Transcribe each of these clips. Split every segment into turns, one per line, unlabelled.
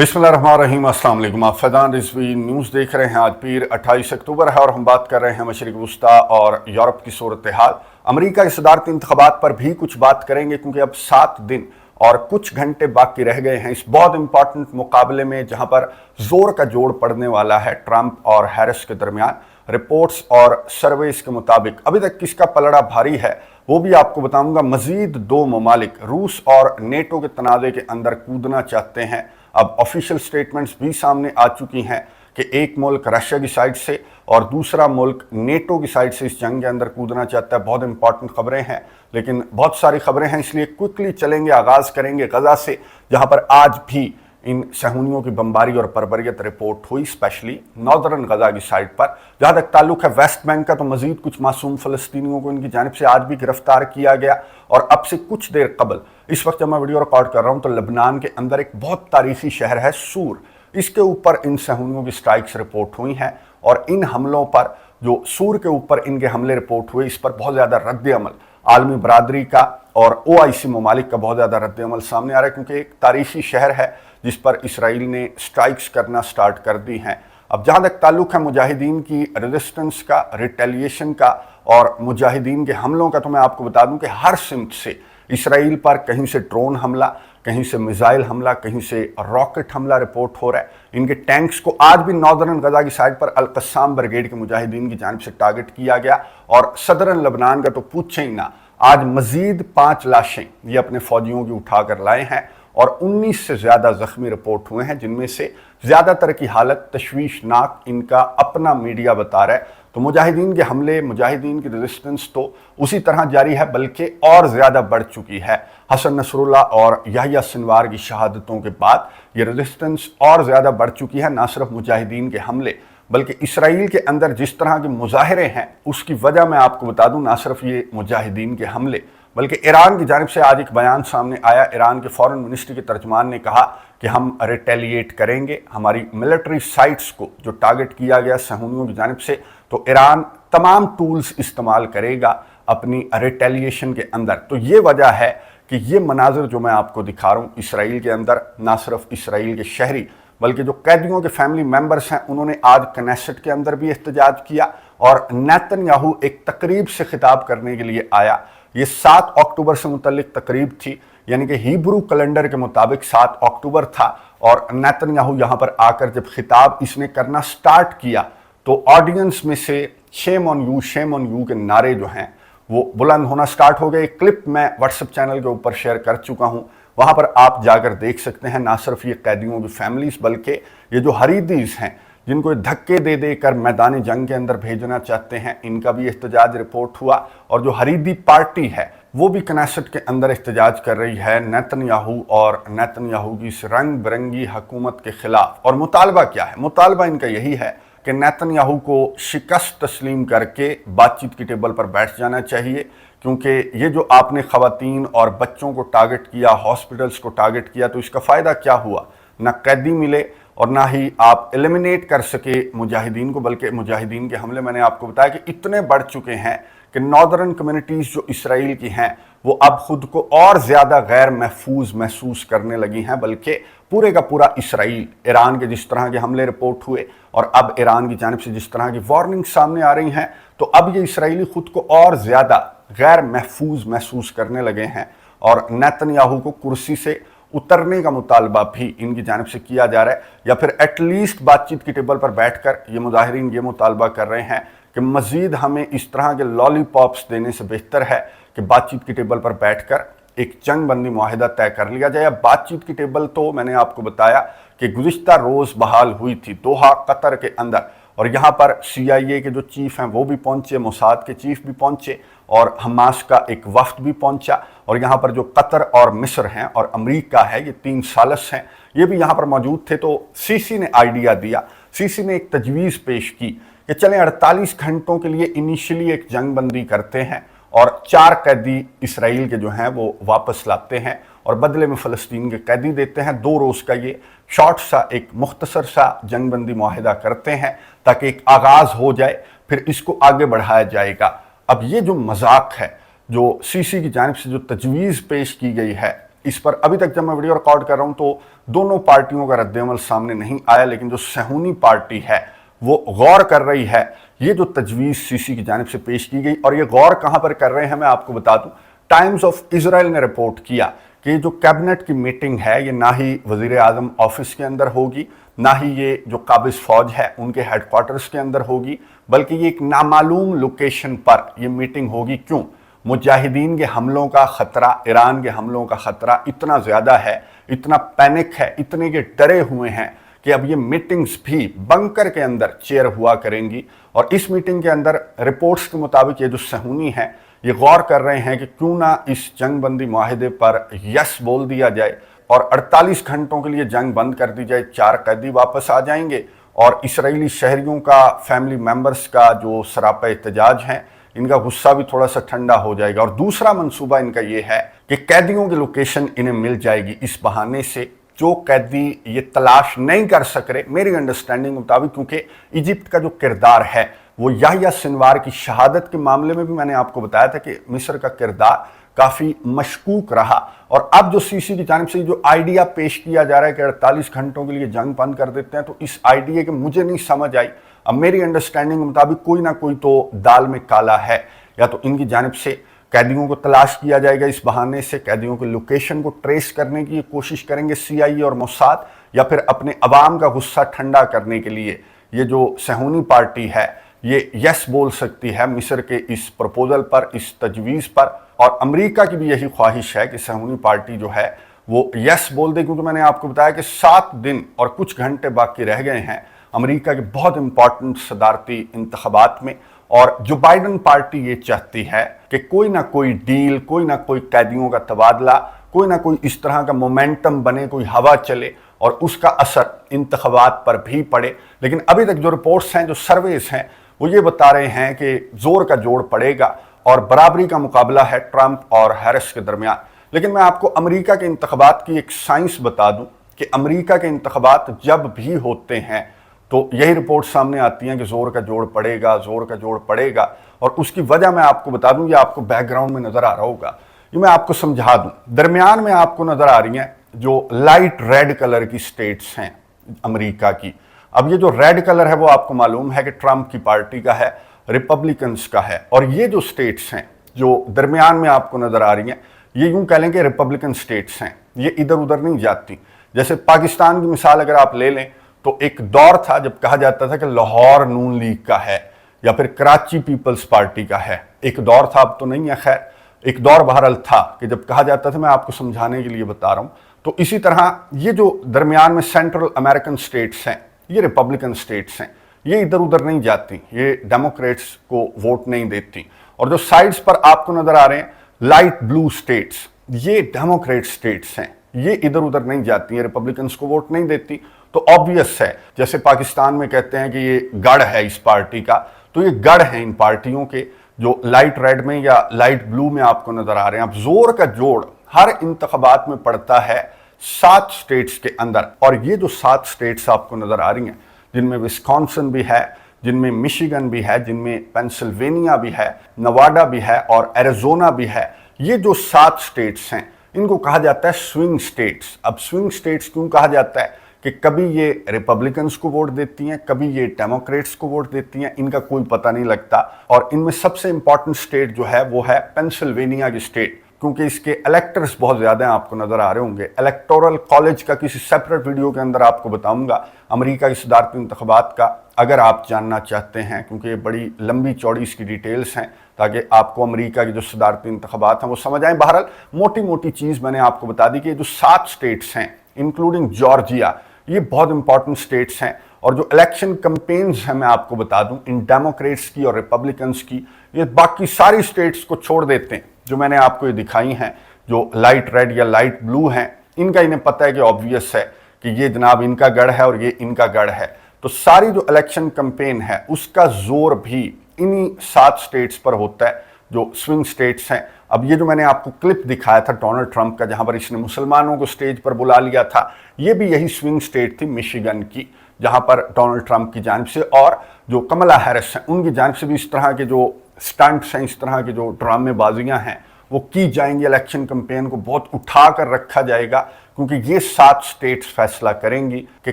बिस्मिल्लाहिर्रहमानिर्रहीम, अस्सलाम वालेकुम। आप फैज़ान रिजवी न्यूज़ देख रहे हैं। आज पीर 28 अक्टूबर है और हम बात कर रहे हैं मशरिक़ वुस्ता और यूरोप की सूरत हाल। अमेरिका के सदारती इंतख़ाबात पर भी कुछ बात करेंगे क्योंकि अब 7 दिन और कुछ घंटे बाकी रह गए हैं इस बहुत इंपॉर्टेंट मुकाबले में, जहां पर जोर का जोड़ पड़ने वाला है ट्रंप और हैरिस के दरमियान। रिपोर्ट्स और सर्वेस के मुताबिक अभी तक किसका पलड़ा भारी है वो भी आपको बताऊंगा। मजीद 2 ममालिक रूस और नेटो के तनाज़े के अंदर कूदना चाहते हैं। अब ऑफिशियल स्टेटमेंट्स भी सामने आ चुकी हैं कि एक मुल्क रशिया की साइड से और दूसरा मुल्क नेटो की साइड से इस जंग के अंदर कूदना चाहता है। बहुत इंपॉर्टेंट खबरें हैं, लेकिन बहुत सारी खबरें हैं, इसलिए क्विकली चलेंगे। आगाज़ करेंगे गजा से, जहां पर आज भी इन सहूनियों की बमबारी और बर्बरियत रिपोर्ट हुई, स्पेशली नॉर्दर्न गजा की साइड पर। जहां तक ताल्लुक है वेस्ट बैंक का, तो मजीद कुछ मासूम फ़लस्तीनियों को इनकी जानिब से आज भी गिरफ्तार किया गया। और अब से कुछ देर कबल, इस वक्त जब मैं वीडियो रिकॉर्ड कर रहा हूं, तो लबनान के अंदर एक बहुत तारीखी शहर है सूर, इसके ऊपर इन सहूनियों की स्ट्राइक्स रिपोर्ट हुई हैं। और इन हमलों पर, जो सूर के ऊपर इनके हमले रिपोर्ट हुए, इस पर बहुत ज़्यादा रद्द-ए-अमल आलमी बरादरी का और OIC ममालिक का बहुत ज़्यादा रद्द-ए-अमल सामने आ रहा है, क्योंकि एक तारीखी शहर है जिस पर इसराइल ने स्ट्राइक्स करना स्टार्ट कर दी हैं। अब जहाँ तक ताल्लुक है मुजाहिदीन की रेजिस्टेंस का, रिटेलिएशन का और मुजाहिदीन के हमलों का, तो मैं आपको बता दूं कि हर सिमत से इसराइल पर कहीं से ड्रोन हमला, कहीं से मिसाइल हमला, कहीं से रॉकेट हमला रिपोर्ट हो रहा है। इनके टैंक्स को आज भी नॉर्दर्न गजा की साइड पर अल-कस्साम ब्रिगेड के मुजाहिदीन की जानिब से टारगेट किया गया। और सदरन लबनान का तो पूछे ही ना, आज मजीद 5 लाशें ये अपने फौजियों की उठा कर लाए हैं और 19 से ज़्यादा ज़ख्मी रिपोर्ट हुए हैं, जिनमें से ज़्यादातर की हालत तशवीशनाक इनका अपना मीडिया बता रहा है। तो मुजाहिदीन के हमले, मुजाहिदीन की रेजिस्टेंस तो उसी तरह जारी है, बल्कि और ज़्यादा बढ़ चुकी है। हसन नसरुल्लाह और याह्या सिनवार की शहादतों के बाद ये रेजिस्टेंस और ज़्यादा बढ़ चुकी है। ना सिर्फ मुजाहिदीन के हमले, बल्कि इसराइल के अंदर जिस तरह के मुजाहरे हैं, उसकी वजह मैं आपको बता दूं, ना सिर्फ ये मुजाहिदीन के हमले, बल्कि ईरान की जानिब से आज एक बयान सामने आया। ईरान के फॉरेन मिनिस्ट्री के तर्जमान ने कहा कि हम रिटेलिएट करेंगे हमारी मिलिट्री साइट्स को जो टारगेट किया गया सहूनियों की जानिब से, तो ईरान तमाम टूल्स इस्तेमाल करेगा अपनी रिटेलिएशन के अंदर। तो ये वजह है कि ये मनाजिर जो मैं आपको दिखा रहा हूँ इसराइल के अंदर, ना सिर्फ इसराइल के शहरी बल्कि जो कैदियों के फैमिली मेंबर्स हैं, उन्होंने आज कनेसेट के अंदर भी एहतजाज किया और नेतन्याहू एक तकरीब से खिताब करने के लिए आया। ये 7 अक्टूबर से मुतल्लिक तकरीब थी, यानी कि हिब्रू कैलेंडर के मुताबिक 7 अक्टूबर था। और नेतन्याहू यहाँ पर आकर जब खिताब इसने करना स्टार्ट किया, तो ऑडियंस में से शेम ऑन यू के नारे जो हैं वो बुलंद होना स्टार्ट हो गए। क्लिप मैं व्हाट्सएप चैनल के ऊपर शेयर कर चुका हूँ, वहाँ पर आप जाकर देख सकते हैं। ना सिर्फ ये कैदियों की फैमिलीज, बल्कि ये जो हरीदीज हैं जिनको धक्के दे देकर मैदान जंग के अंदर भेजना चाहते हैं, इनका भी एहतजाज रिपोर्ट हुआ। और जो हरीदी पार्टी है वो भी कनेसेट के अंदर एहतजाज कर रही है नेतन्याहू और नेतन्याहू की इस रंग बिरंगी हुकूमत के खिलाफ। और मुतालबा क्या है? मुतालबा इनका यही है कि नेतन्याहू को शिकस्त तस्लीम करके बातचीत की टेबल पर बैठ जाना चाहिए, क्योंकि ये जो आपने ख़वातीन और बच्चों को टारगेट किया, हॉस्पिटल्स को टारगेट किया, तो इसका फ़ायदा क्या हुआ? ना कैदी मिले और ना ही आप एलिमिनेट कर सके मुजाहिदीन को, बल्कि मुजाहिदीन के हमले मैंने आपको बताया कि इतने बढ़ चुके हैं कि नॉर्दर्न कम्युनिटीज़ जो इसराइल की हैं वो अब खुद को और ज़्यादा गैर महफूज महसूस करने लगी हैं। बल्कि पूरे का पूरा इसराइल, ईरान के जिस तरह के हमले रिपोर्ट हुए और अब ईरान की जानिब से जिस तरह की वार्निंग सामने आ रही हैं, तो अब ये इसराइली खुद को और ज़्यादा गैर महफूज महसूस करने लगे हैं। और नेतन्याहू को कुर्सी से उतरने का मुतालबा भी इनकी जानिब से किया जा रहा है, या फिर एटलीस्ट बातचीत की टेबल पर बैठकर ये मुजाहिरीन ये मुतालबा कर रहे हैं कि मज़ीद हमें इस तरह के लॉलीपॉप्स देने से बेहतर है कि बातचीत की टेबल पर बैठकर एक जंग बंदी मुआहिदा तय कर लिया जाए। बातचीत की टेबल तो मैंने आपको बताया कि गुज़िश्ता रोज़ बहाल हुई थी दोहा कतर के अंदर, और यहाँ पर CIA के जो चीफ हैं वो भी पहुँचे, मोसाद के चीफ भी पहुँचे और हमास का एक वफ्द भी पहुँचा। और यहाँ पर जो कतर और मिस्र हैं और अमेरिका है, ये 3 सालस हैं, ये भी यहाँ पर मौजूद थे। तो सीसी ने आइडिया दिया, सीसी ने एक तजवीज़ पेश की कि चलें 48 घंटों के लिए इनिशियली एक जंग बंदी करते हैं और 4 कैदी इसराइल के जो हैं वो वापस लाते हैं और बदले में फ़लस्तीन के कैदी देते हैं। 2 रोज़ का ये शॉर्ट सा एक मुख्तसर सा जंग बंदी मुआहिदा करते हैं ताकि एक आगाज़ हो जाए, फिर इसको आगे बढ़ाया जाएगा। अब ये जो मजाक है, जो सीसी की जानिब से जो तजवीज़ पेश की गई है, इस पर अभी तक जब मैं वीडियो रिकॉर्ड कर रहा हूं तो दोनों पार्टियों का रद्द-ए-अमल सामने नहीं आया, लेकिन जो सहूनी पार्टी है वो गौर कर रही है ये जो तजवीज़ सीसी की जानिब से पेश की गई। और ये गौर कहां पर कर रहे हैं मैं आपको बता दूं, टाइम्स ऑफ इजराइल ने रिपोर्ट किया कि जो कैबिनेट की मीटिंग है ये ना ही वजीर आजम ऑफिस के अंदर होगी, ना ही ये जो काबिज फौज है उनके हेडक्वार्टर्स के अंदर होगी, बल्कि ये एक नामालूम लोकेशन पर ये मीटिंग होगी। क्यों? मुजाहिदीन के हमलों का ख़तरा, ईरान के हमलों का ख़तरा इतना ज़्यादा है, इतना पैनिक है, इतने के डरे हुए हैं कि अब ये मीटिंग्स भी बंकर के अंदर चेयर हुआ करेंगी। और इस मीटिंग के अंदर रिपोर्ट्स के मुताबिक ये जो सहूनी हैं ये गौर कर रहे हैं कि क्यों ना इस जंग बंदी माहिदे पर यस बोल दिया जाए और 48 घंटों के लिए जंग बंद कर दी जाए, 4 कैदी वापस आ जाएंगे और इसराइली शहरियों का, फैमिली मेंबर्स का जो सरापा एहतजाज हैं इनका गुस्सा भी थोड़ा सा ठंडा हो जाएगा। और दूसरा मंसूबा इनका ये है कि कैदियों की लोकेशन इन्हें मिल जाएगी। इस बहाने से जो कैदी ये तलाश नहीं कर सक रहे मेरी अंडरस्टैंडिंग के मुताबिक, क्योंकि इजिप्ट का जो किरदार है वो याह्या सिनवार की शहादत के मामले में भी मैंने आपको बताया था कि मिस्र का किरदार काफ़ी मशकूक रहा। और अब जो सीसी की जानिब से जो आइडिया पेश किया जा रहा है कि 48 घंटों के लिए जंग बंद कर देते हैं, तो इस आइडिया के मुझे नहीं समझ आई। अब मेरी अंडरस्टैंडिंग के मुताबिक कोई ना कोई तो दाल में काला है, या तो इनकी जानिब से कैदियों को तलाश किया जाएगा, इस बहाने से कैदियों के लोकेशन को ट्रेस करने की कोशिश करेंगे CIA और मोसाद, या फिर अपने अवाम का गुस्सा ठंडा करने के लिए ये जो सहूनी पार्टी है ये यस बोल सकती है मिस्र के इस प्रपोजल पर, इस तजवीज़ पर। और अमेरिका की भी यही ख्वाहिश है कि सहूनी पार्टी जो है वो यस बोल दे, क्योंकि मैंने आपको बताया कि 7 दिन और कुछ घंटे बाकी रह गए हैं अमेरिका के बहुत इंपॉर्टेंट सदारती इंतखाबात में। और जो बाइडन पार्टी ये चाहती है कि कोई ना कोई डील, कोई ना कोई कैदियों का तबादला, कोई ना कोई इस तरह का मोमेंटम बने, कोई हवा चले और उसका असर इंतखाबात पर भी पड़े। लेकिन अभी तक जो रिपोर्ट्स हैं, जो सर्वेस हैं, वो ये बता रहे हैं कि जोर का जोड़ पड़ेगा और बराबरी का मुकाबला है ट्रंप और हैरिस के दरमियान। लेकिन मैं आपको अमेरिका के इंतखाबात की एक साइंस बता दूं कि अमेरिका के इंतखाबात जब भी होते हैं तो यही रिपोर्ट सामने आती हैं कि जोर का जोड़ पड़ेगा, जोर का जोड़ पड़ेगा। और उसकी वजह मैं आपको बता दूं, ये आपको बैकग्राउंड में नजर आ रहा होगा, ये मैं आपको समझा दूं। दरमियान में आपको नजर आ रही हैं जो लाइट रेड कलर की स्टेट्स हैं अमेरिका की। अब ये जो रेड कलर है वो आपको मालूम है कि ट्रंप की पार्टी का है, रिपब्लिकन्स का है। और ये जो स्टेट्स हैं जो दरमियान में आपको नजर आ रही हैं, ये यूं कह लें कि रिपब्लिकन स्टेट्स हैं, ये इधर उधर नहीं जाती। जैसे पाकिस्तान की मिसाल अगर आप ले लें तो एक दौर था जब कहा जाता था कि लाहौर नून लीग का है या फिर कराची पीपल्स पार्टी का है। एक दौर था, अब तो नहीं है खैर, एक दौर बहरहाल था कि जब कहा जाता था, मैं आपको समझाने के लिए बता रहा हूं। तो इसी तरह ये जो दरमियान में सेंट्रल अमेरिकन स्टेट्स हैं ये रिपब्लिकन स्टेट्स हैं, ये इधर उधर नहीं जाती, ये डेमोक्रेट्स को वोट नहीं देती। और जो साइड्स पर आपको नजर आ रहे हैं लाइट ब्लू स्टेट्स, ये डेमोक्रेट स्टेट्स हैं, ये इधर उधर नहीं जाती हैं, रिपब्लिकन्स को वोट नहीं देती। तो ऑब्वियस है, जैसे पाकिस्तान में कहते हैं कि ये गढ़ है इस पार्टी का, तो ये गढ़ है इन पार्टियों के जो लाइट रेड में या लाइट ब्लू में आपको नजर आ रहे हैं। अब जोर का जोड़ हर इंतखाबात में पड़ता है 7 स्टेट्स के अंदर। और ये जो 7 स्टेट्स आपको नजर आ रही हैं, जिनमें विस्कॉन्सिन भी है, जिनमें मिशिगन भी है, जिनमें पेंसिल्वेनिया भी है, नवाडा भी है और एरिजोना भी है, ये जो 7 स्टेट्स हैं इनको कहा जाता है स्विंग स्टेट्स। अब स्विंग स्टेट्स क्यों कहा जाता है कि कभी ये रिपब्लिकन्स को वोट देती हैं, कभी ये डेमोक्रेट्स को वोट देती हैं, इनका कोई पता नहीं लगता। और इनमें सबसे इंपॉर्टेंट स्टेट जो है वो है पेंसिल्वेनिया की स्टेट, क्योंकि इसके इलेक्टर्स बहुत ज़्यादा हैं, आपको नज़र आ रहे होंगे। इलेक्टोरल कॉलेज का किसी सेपरेट वीडियो के अंदर आपको बताऊंगा अमेरिका की सदारती इंतखाबात का, अगर आप जानना चाहते हैं, क्योंकि ये बड़ी लंबी चौड़ी इसकी डिटेल्स हैं, ताकि आपको अमेरिका की जो सदारती इंतखाबात हैं वो समझ आए। बहरहाल मोटी मोटी चीज़ मैंने आपको बता दी कि जो 7 स्टेट्स हैं इंक्लूडिंग जॉर्जिया, ये बहुत इंपॉर्टेंट स्टेट्स हैं। और जो इलेक्शन कैंपेन्स हैं मैं आपको बता दूं इन डेमोक्रेट्स की और रिपब्लिकन्स की, ये बाकी सारी स्टेट्स को छोड़ देते हैं जो मैंने आपको ये दिखाई हैं, जो लाइट रेड या लाइट ब्लू हैं। इनका इन्हें पता है कि ऑब्वियस है कि ये जनाब इनका गढ़ है और ये इनका गढ़ है। तो सारी जो इलेक्शन कैंपेन है उसका जोर भी इन्हीं 7 स्टेट्स पर होता है जो स्विंग स्टेट्स हैं। अब ये जो मैंने आपको क्लिप दिखाया था डोनाल्ड ट्रंप का, जहां पर इसने मुसलमानों को स्टेज पर बुला लिया था, ये भी यही स्विंग स्टेट थी मिशिगन की, जहां पर डोनाल्ड ट्रंप की जानिब से और जो कमला हैरिस हैं उनकी जानिब से भी इस तरह के जो स्टंट्स हैं, इस तरह की जो ड्रामेबाजियां हैं वो की जाएंगी। इलेक्शन कैंपेन को बहुत उठा कर रखा जाएगा, क्योंकि ये 7 स्टेट्स फैसला करेंगी कि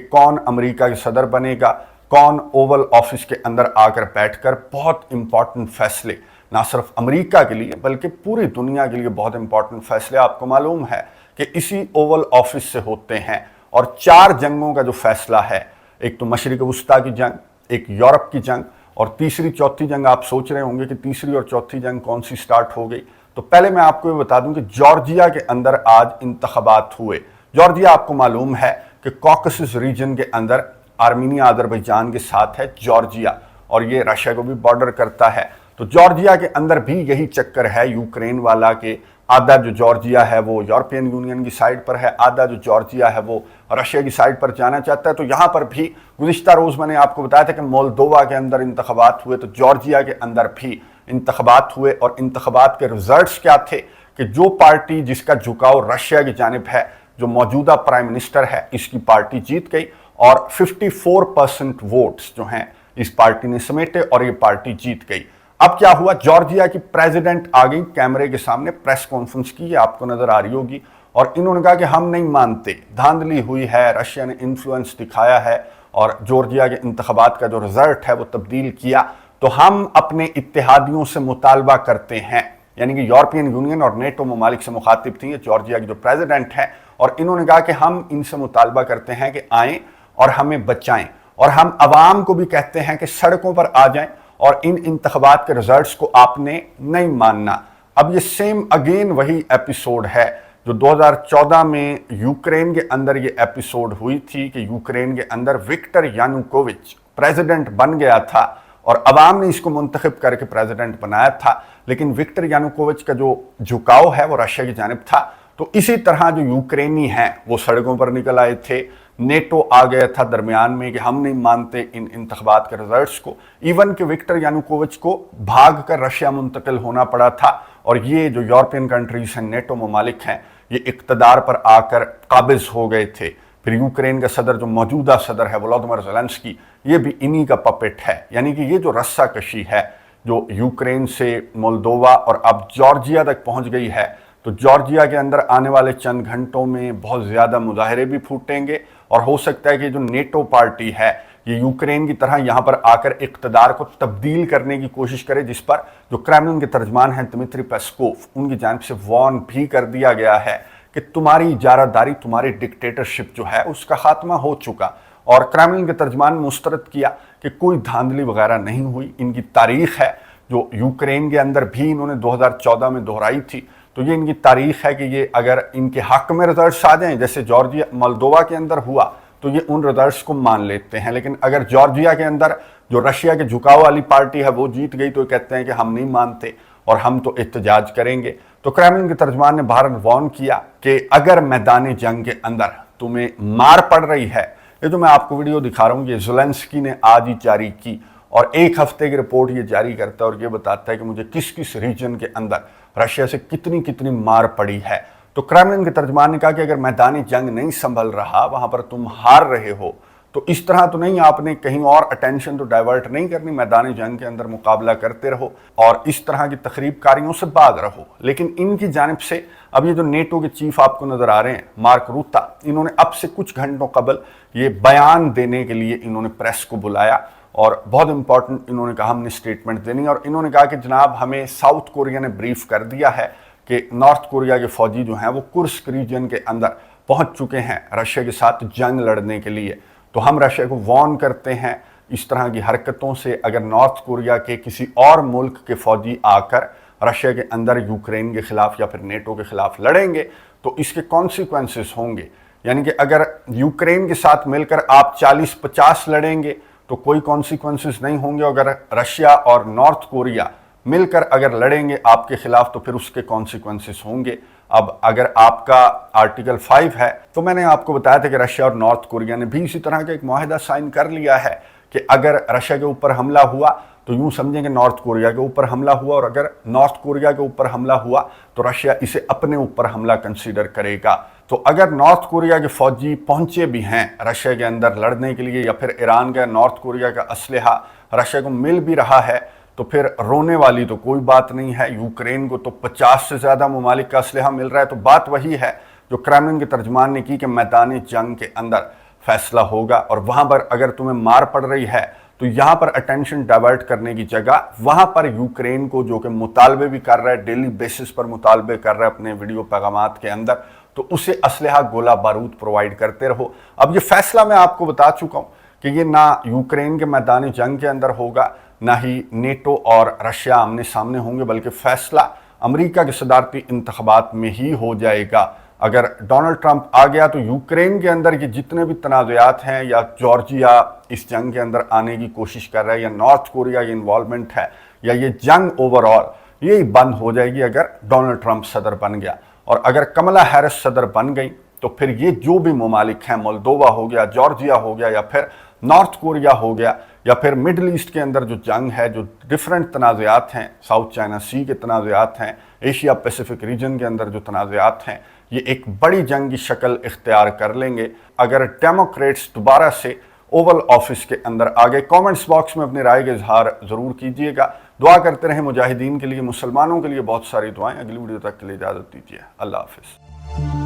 कौन अमेरिका के सदर बनेगा, कौन ओवल ऑफिस के अंदर आकर बैठकर बहुत इंपॉर्टेंट फैसले, ना सिर्फ अमेरिका के लिए बल्कि पूरी दुनिया के लिए बहुत इंपॉर्टेंट फैसले आपको मालूम है कि इसी ओवल ऑफिस से होते हैं। और 4 जंगों का जो फैसला है, एक तो मशरिक वस्ता की जंग, एक यूरोप की जंग, और तीसरी चौथी जंग आप सोच रहे होंगे कि तीसरी और चौथी जंग कौन सी स्टार्ट हो गई। तो पहले मैं आपको ये बता दूं कि जॉर्जिया के अंदर आज इंतखाबात हुए। जॉर्जिया आपको मालूम है कि कॉकेसस रीजन के अंदर आर्मीनिया अजरबैजान के साथ है जॉर्जिया, और ये रशिया को भी बॉर्डर करता है। तो जॉर्जिया के अंदर भी यही चक्कर है यूक्रेन वाला के आधा जो जॉर्जिया है वो यूरोपियन यूनियन की साइड पर है, आधा जो जॉर्जिया है वो रशिया की साइड पर जाना चाहता है। तो यहाँ पर भी गुज़िश्ता रोज़ मैंने आपको बताया था कि मोल्दोवा के अंदर इंतखाबात हुए, तो जॉर्जिया के अंदर भी इंतखाबात हुए। और इंतखाबात के रिजल्ट्स क्या थे कि जो पार्टी जिसका झुकाव रशिया की जानिब है, जो मौजूदा प्राइम मिनिस्टर है, इसकी पार्टी जीत गई और 54% वोट्स जो हैं इस पार्टी ने समेटे और ये पार्टी जीत गई। अब क्या हुआ, जॉर्जिया की प्रेसिडेंट आ गई, कैमरे के सामने प्रेस कॉन्फ्रेंस की, आपको नजर आ रही होगी, और इन्होंने कहा कि हम नहीं मानते, धांधली हुई है, रशिया ने इन्फ्लुएंस दिखाया है और जॉर्जिया के इंतखाबात का जो रिजल्ट है वो तब्दील किया, तो हम अपने इत्तेहादियों से मुतालबा करते हैं। यानी कि यूरोपियन यूनियन और नेटो ममालिक से मुखातिब थी जॉर्जिया की जो प्रेसिडेंट है, और इन्होंने कहा कि हम इनसे मुतालबा करते हैं कि आएँ और हमें बचाएं, और हम अवाम को भी कहते हैं कि सड़कों पर आ जाएं और इन इंतखाबात के रिजल्ट्स को आपने नहीं मानना। अब ये सेम अगेन वही एपिसोड है जो 2014 में यूक्रेन के अंदर ये एपिसोड हुई थी कि यूक्रेन के अंदर विक्टर यानुकोविच प्रेसिडेंट बन गया था और अवाम ने इसको मुंतखब करके प्रेसिडेंट बनाया था, लेकिन विक्टर यानुकोविच का जो झुकाव है वो रशिया की जानिब था। तो इसी तरह जो यूक्रेनी हैं वो सड़कों पर निकल आए थे, नेटो आ गया था दरमियान में कि हम नहीं मानते इन इंतखाबात के रिजल्ट्स को। इवन कि विक्टर यानुकोविच को भाग कर रशिया मुंतकिल होना पड़ा था, और ये जो यूरोपियन कंट्रीज हैं, नेटो ममालिक हैं, ये इक़्तिदार पर आकर काबिज हो गए थे। फिर यूक्रेन का सदर जो मौजूदा सदर है वोलोदिमिर ज़ेलेंस्की, ये भी इन्हीं का पपेट है। यानी कि ये जो रस्साकशी है जो यूक्रेन से मोल्दोवा और अब जॉर्जिया तक पहुंच गई है, तो जॉर्जिया के अंदर आने वाले चंद घंटों में बहुत ज़्यादा मुजाहरे भी फूटेंगे, और हो सकता है कि जो नेटो पार्टी है ये यूक्रेन की तरह यहाँ पर आकर इक़्तिदार को तब्दील करने की कोशिश करे, जिस पर जो क्रेमलिन के तर्जमान हैं दिमित्री पेस्कोव, उनकी जानिब से वार्न भी कर दिया गया है कि तुम्हारी इजारादारी, तुम्हारी डिक्टेटरशिप जो है उसका खात्मा हो चुका। और क्रेमलिन के तर्जमान ने मुस्तरद किया कि कोई धांधली वगैरह नहीं हुई, इनकी तारीख है जो यूक्रेन के अंदर भी इन्होंने 2014 में दोहराई थी। तो ये इनकी तारीख है कि ये अगर इनके हक में रिजल्ट्स आ जाएं, जैसे जॉर्जिया मोल्दोवा के अंदर हुआ, तो ये उन रिजल्ट्स को मान लेते हैं। लेकिन अगर जॉर्जिया के अंदर जो रशिया के झुकाव वाली पार्टी है वो जीत गई, तो कहते हैं कि हम नहीं मानते और हम तो एहतजाज करेंगे। तो क्रेमलिन के तर्जमान ने भारत वार्न किया कि अगर मैदान जंग के अंदर तुम्हें मार पड़ रही है, ये जो मैं आपको वीडियो दिखा रहा हूँ ये ज़ेलेंस्की ने आज ही जारी की, और 1 हफ्ते की रिपोर्ट ये जारी करता है और ये बताता है कि मुझे किस किस रीजन के अंदर रशिया से कितनी कितनी मार पड़ी है। तो क्रेमलिन के तर्जमान ने कहा कि अगर मैदानी जंग नहीं संभल रहा, वहां पर तुम हार रहे हो, तो इस तरह तो नहीं, आपने कहीं और अटेंशन तो डाइवर्ट नहीं करनी, मैदानी जंग के अंदर मुकाबला करते रहो और इस तरह की तकरीबकारियों से भाग रहो। लेकिन इनकी जानिब से अब ये जो नेटो के चीफ आपको नजर आ रहे हैं मार्क रूता, इन्होंने अब से कुछ घंटों कबल ये बयान देने के लिए इन्होंने प्रेस को बुलाया, और बहुत इंपॉर्टेंट इन्होंने कहा हमने स्टेटमेंट देनी है। और इन्होंने कहा कि जनाब हमें साउथ कोरिया ने ब्रीफ कर दिया है कि नॉर्थ कोरिया के फौजी जो हैं वो कुर्स्क रीजन के अंदर पहुंच चुके हैं रशिया के साथ जंग लड़ने के लिए। तो हम रशिया को वार्न करते हैं इस तरह की हरकतों से, अगर नॉर्थ कोरिया के किसी और मुल्क के फौजी आकर रशिया के अंदर यूक्रेन के खिलाफ या फिर नेटो के खिलाफ लड़ेंगे तो इसके कॉन्सिक्वेंसेस होंगे। यानी कि अगर यूक्रेन के साथ मिलकर आप 40-50 लड़ेंगे तो कोई कॉन्सिक्वेंसेस नहीं होंगे, अगर रशिया और नॉर्थ कोरिया मिलकर अगर लड़ेंगे आपके खिलाफ तो फिर उसके कॉन्सिक्वेंसेस होंगे। अब अगर आपका आर्टिकल 5 है, तो मैंने आपको बताया था कि रशिया और नॉर्थ कोरिया ने भी इसी तरह का एक मुआहिदा साइन कर लिया है कि अगर रशिया के ऊपर हमला हुआ तो यूं समझेंगे नॉर्थ कोरिया के ऊपर हमला हुआ, और अगर नॉर्थ कोरिया के ऊपर हमला हुआ तो रशिया इसे अपने ऊपर हमला कंसीडर करेगा। तो अगर नॉर्थ कोरिया के फौजी पहुंचे भी हैं रशिया के अंदर लड़ने के लिए, या फिर ईरान का नॉर्थ कोरिया का असलहा रशिया को मिल भी रहा है, तो फिर रोने वाली तो कोई बात नहीं है। यूक्रेन को तो 50 से ज़्यादा ममालिक का असलहा मिल रहा है। तो बात वही है जो क्रेमलिन के तर्जमान ने की कि मैदान जंग के अंदर फैसला होगा, और वहाँ पर अगर तुम्हें मार पड़ रही है तो यहाँ पर अटेंशन डाइवर्ट करने की जगह वहाँ पर यूक्रेन को, जो कि मुतालबे भी कर रहा है, डेली बेसिस पर मुतालबे कर रहा है अपने वीडियो पैगामात के अंदर, तो उसे असलहा गोला बारूद प्रोवाइड करते रहो। अब ये फैसला मैं आपको बता चुका हूँ कि ये ना यूक्रेन के मैदान जंग के अंदर होगा, ना ही नेटो और रशिया आमने सामने होंगे, बल्कि फैसला अमेरिका के सदारती इंतखाबात में ही हो जाएगा। अगर डोनाल्ड ट्रंप आ गया तो यूक्रेन के अंदर ये जितने भी तनाज़ात हैं, या जॉर्जिया इस जंग के अंदर आने की कोशिश कर रहा है, या नॉर्थ कोरिया की इन्वॉल्वमेंट है, या ये जंग ओवरऑल, ये बंद हो जाएगी अगर डोनाल्ड ट्रंप सदर बन गया। और अगर कमला हैरिस सदर बन गई तो फिर ये जो भी ममालिक हैं, मोल्दोवा हो गया, जॉर्जिया हो गया, या फिर नॉर्थ कोरिया हो गया, या फिर मिडल ईस्ट के अंदर जो जंग है, जो डिफरेंट तनाज़ात हैं, साउथ चाइना सी के तनाज़ात हैं, एशिया पैसिफिक रीजन के अंदर जो तनाज़ात हैं, ये एक बड़ी जंग की शक्ल इख्तियार कर लेंगे अगर डेमोक्रेट्स दोबारा से ओवल ऑफिस के अंदर आ गए। कमेंट्स बॉक्स में अपनी राय का इजहार ज़रूर कीजिएगा। दुआ करते रहें मुजाहिदीन के लिए, मुसलमानों के लिए बहुत सारी दुआएं। अगली वीडियो तक के लिए इजाज़त दीजिए। अल्लाह हाफिज़।